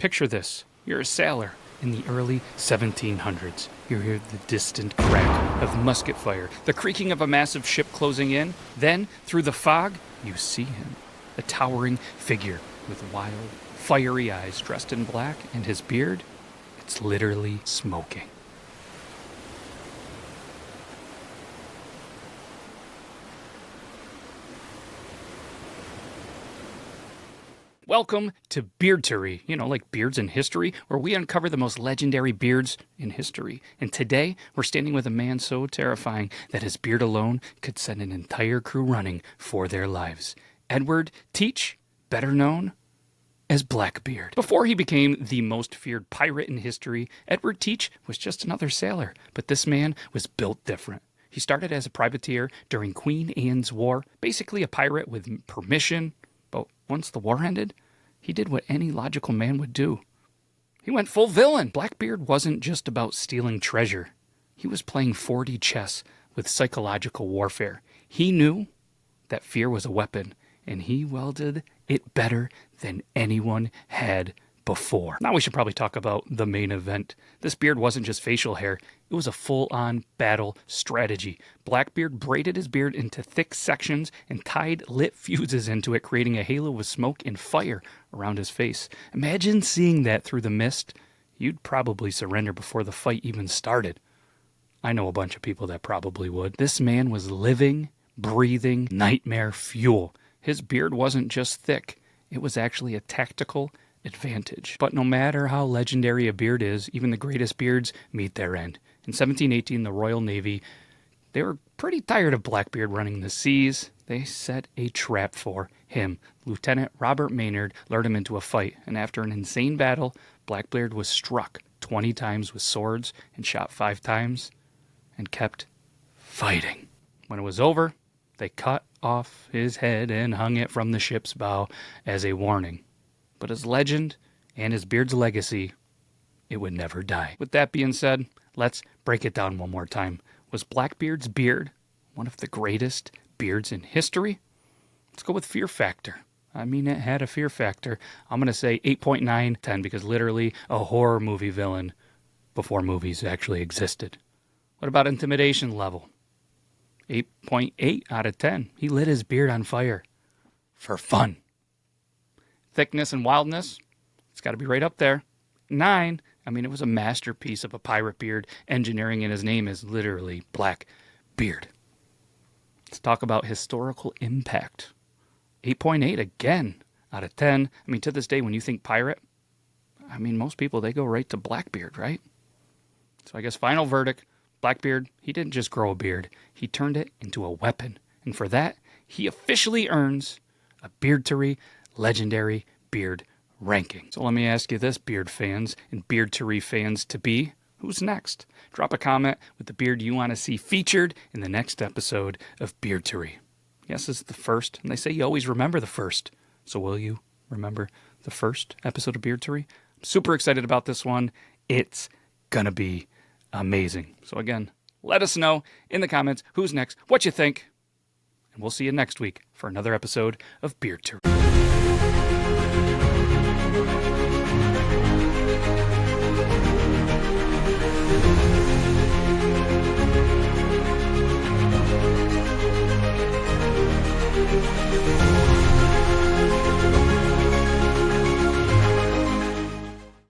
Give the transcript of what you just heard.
Picture this. You're a sailor in the early 1700s. You hear the distant crack of musket fire, the creaking of a massive ship closing in. Then, through the fog, you see him, a towering figure with wild, fiery eyes, dressed in black, and his beard, it's literally smoking. Welcome to Beardtory, like beards in history, where we uncover the most legendary beards in history. And today, we're standing with a man so terrifying that his beard alone could send an entire crew running for their lives. Edward Teach, better known as Blackbeard. Before he became the most feared pirate in history, Edward Teach was just another sailor. But this man was built different. He started as a privateer during Queen Anne's War, basically a pirate with permission. But once the war ended, he did what any logical man would do. He went full villain. Blackbeard wasn't just about stealing treasure. He was playing 4D chess with psychological warfare. He knew that fear was a weapon, and he wielded it better than anyone had before. Now we should probably talk about the main event. This beard wasn't just facial hair. It was a full-on battle strategy. Blackbeard braided his beard into thick sections and tied lit fuses into it, creating a halo of smoke and fire around his face. Imagine seeing that through the mist. You'd probably surrender before the fight even started. I know a bunch of people that probably would. This man was living, breathing nightmare fuel. His beard wasn't just thick. It was actually a tactical advantage. But no matter how legendary a beard is, even the greatest beards meet their end. In 1718, the Royal Navy, they were pretty tired of Blackbeard running the seas. They set a trap for him. Lieutenant Robert Maynard lured him into a fight, and after an insane battle, Blackbeard was struck 20 times with swords and shot 5 times and kept fighting. When it was over, they cut off his head and hung it from the ship's bow as a warning. But his legend and his beard's legacy, it would never die. With that being said, let's break it down one more time. Was Blackbeard's beard one of the greatest beards in history? Let's go with fear factor. It had a fear factor. I'm going to say 8.9, 10, because literally a horror movie villain before movies actually existed. What about intimidation level? 8.8 out of 10. He lit his beard on fire for fun. Thickness and wildness, it's got to be right up there. 9, it was a masterpiece of a pirate beard. Engineering in his name is literally Blackbeard. Let's talk about historical impact. 8.8 again out of 10. To this day, when you think pirate, most people, they go right to Blackbeard, right? So I guess final verdict, Blackbeard, he didn't just grow a beard. He turned it into a weapon. And for that, he officially earns a Beardtory legendary beard ranking. So let me ask you this, beard fans and Beardtory fans to be, who's next? Drop a comment with the beard you want to see featured in the next episode of Beardtory. Yes, it's the first, and they say you always remember the first. So will you remember the first episode of Beardtory? I'm super excited about this one. It's gonna be amazing. So again, let us know in the comments who's next, what you think, and we'll see you next week for another episode of Beardtory.